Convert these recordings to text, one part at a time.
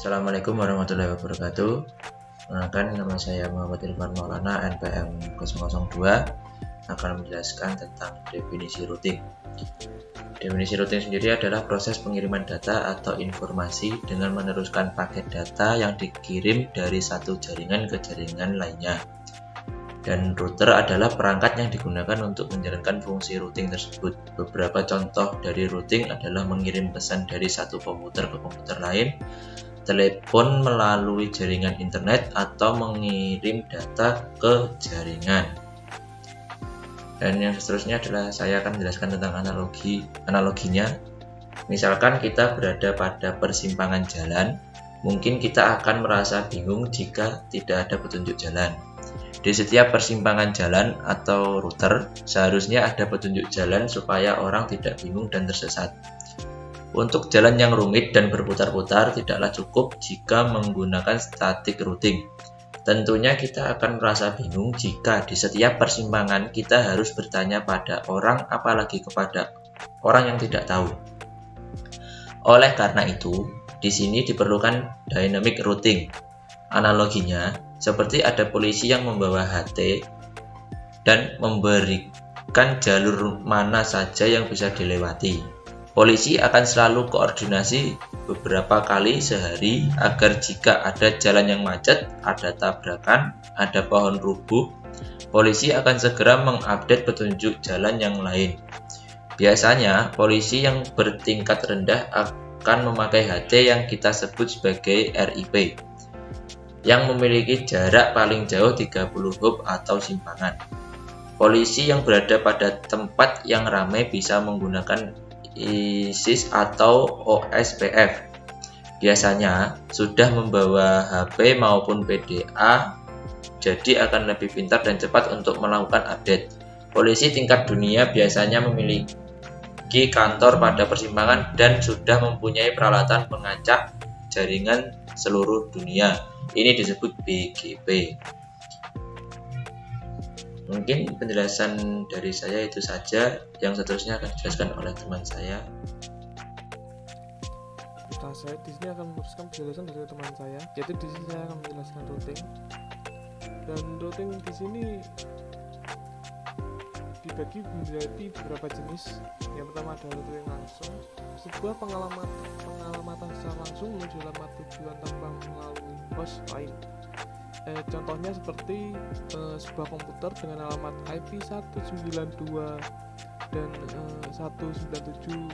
Assalamualaikum warahmatullahi wabarakatuh. Nama saya Muhammad Irfan Maulana, NPM 002, akan menjelaskan tentang definisi routing. Definisi routing sendiri adalah proses pengiriman data atau informasi dengan meneruskan paket data yang dikirim dari satu jaringan ke jaringan lainnya. Dan router adalah perangkat yang digunakan untuk menjalankan fungsi routing tersebut. Beberapa contoh dari routing adalah mengirim pesan dari satu komputer ke komputer lain, telepon melalui jaringan internet, atau mengirim data ke jaringan. Dan yang seterusnya adalah saya akan menjelaskan tentang analoginya. Misalkan kita berada pada persimpangan jalan, mungkin kita akan merasa bingung jika tidak ada petunjuk jalan. Di setiap persimpangan jalan atau router, seharusnya ada petunjuk jalan supaya orang tidak bingung dan tersesat. Untuk jalan yang rumit dan berputar-putar, tidaklah cukup jika menggunakan static routing. Tentunya kita akan merasa bingung jika di setiap persimpangan kita harus bertanya pada orang, apalagi kepada orang yang tidak tahu. Oleh karena itu, di sini diperlukan dynamic routing. Analoginya, seperti ada polisi yang membawa HT dan memberikan jalur mana saja yang bisa dilewati. Polisi akan selalu koordinasi beberapa kali sehari agar jika ada jalan yang macet, ada tabrakan, ada pohon rubuh, polisi akan segera mengupdate petunjuk jalan yang lain. Biasanya, polisi yang bertingkat rendah akan memakai HT yang kita sebut sebagai RIP, yang memiliki jarak paling jauh 30 hub atau simpangan. Polisi yang berada pada tempat yang ramai bisa menggunakan ISIS atau OSPF. Biasanya sudah membawa HP maupun PDA, jadi akan lebih pintar dan cepat untuk melakukan update. Polisi tingkat dunia biasanya memiliki kantor pada persimpangan dan sudah mempunyai peralatan pengacak jaringan seluruh dunia. Ini disebut BGP. Mungkin penjelasan dari saya itu saja. Yang seterusnya akan dijelaskan oleh teman saya. Nah, saya di sini akan meneruskan penjelasan dari teman saya. Yaitu di sini saya akan menjelaskan routing. Dan routing di sini dibagi menjadi beberapa jenis. Yang pertama adalah routing langsung, sebuah pengalamatan secara langsung menuju alamat tujuan tanpa melalui host lain. Contohnya seperti sebuah komputer dengan alamat IP 192 dan 197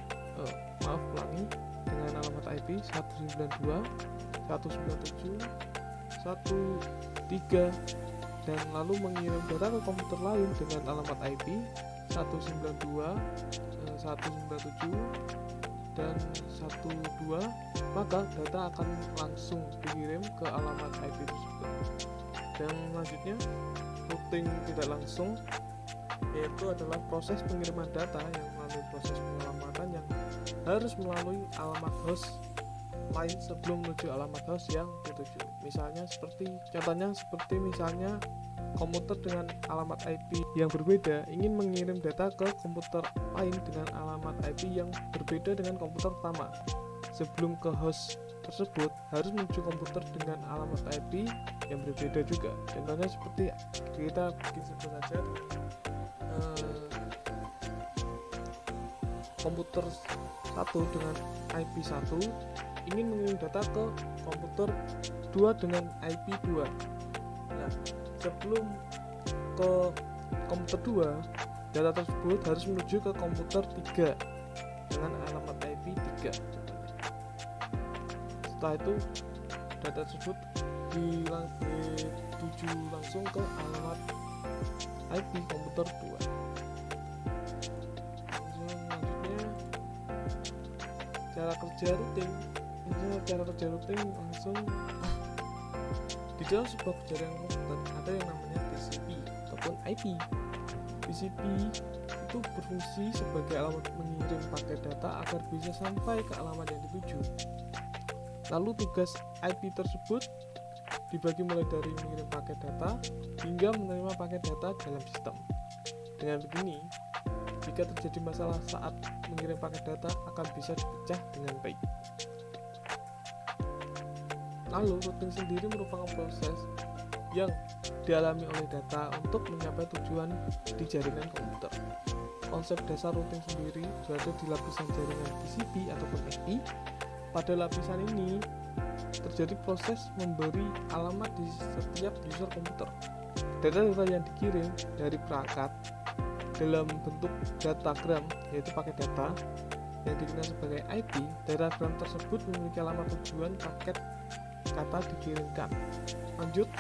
dengan alamat IP 192, 197, 13 dan lalu mengirim data ke komputer lain dengan alamat IP 192, 197 dan 12, maka data akan langsung dikirim ke alamat IP tersebut. Dan selanjutnya, routing tidak langsung yaitu adalah proses pengiriman data yang melalui proses pengalamatan yang harus melalui alamat host lain sebelum menuju alamat host yang dituju. Contohnya seperti misalnya komputer dengan alamat IP yang berbeda ingin mengirim data ke komputer lain dengan alamat IP yang berbeda dengan komputer pertama. Sebelum ke host tersebut harus menuju komputer dengan alamat IP yang berbeda juga. Contohnya seperti kita sebut saja komputer 1 dengan IP 1 ingin mengirim data ke komputer 2 dengan IP 2. Nah, sebelum ke komputer 2, data tersebut harus menuju ke komputer 3 dengan alamat IP 3. Setelah itu, data tersebut dituju langsung ke alamat IP komputer 2. Selanjutnya, cara kerja routing. Langsung di dalam sebuah jaringan komputer ada yang namanya TCP ataupun IP. TCP itu berfungsi sebagai alamat mengirim paket data agar bisa sampai ke alamat yang dituju. Lalu tugas IP tersebut dibagi mulai dari mengirim paket data hingga menerima paket data dalam sistem. Dengan begini, jika terjadi masalah saat mengirim paket data akan bisa dipecah dengan baik. Lalu routing sendiri merupakan proses yang dialami oleh data untuk mencapai tujuan di jaringan komputer. Konsep dasar routing sendiri berada di lapisan jaringan TCP ataupun IP. Pada lapisan ini terjadi proses memberi alamat di setiap user komputer. Data-data yang dikirim dari perangkat dalam bentuk datagram, yaitu paket data yang dikenal sebagai IP. Datagram tersebut memiliki alamat tujuan paket kata dikirimkan. Lanjut,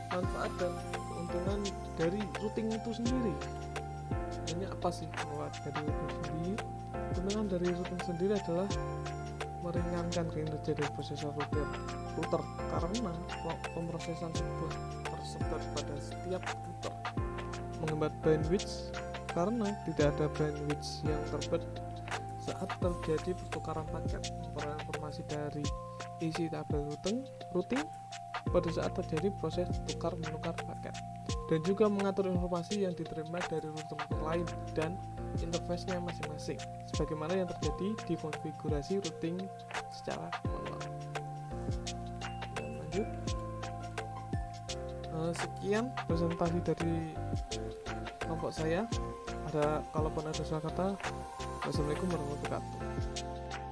manfaat dan keuntungan dari routing itu sendiri. Ini apa sih manfaat dari routing sendiri? Keuntungan dari routing sendiri adalah meringankan kinerja dari prosesor router karena pemrosesan sebuah tersebar pada setiap router. Menghemat bandwidth karena tidak ada bandwidth yang terbatas saat terjadi pertukaran paket. Memperoleh informasi dari isi tabel routing pada saat terjadi proses tukar menukar paket, dan juga mengatur informasi yang diterima dari router lain dan interface-nya masing-masing, sebagaimana yang terjadi di konfigurasi routing secara manual. Dan lanjut, sekian presentasi dari kelompok saya. Kalaupun ada salah kata, wassalamualaikum warahmatullahi wabarakatuh.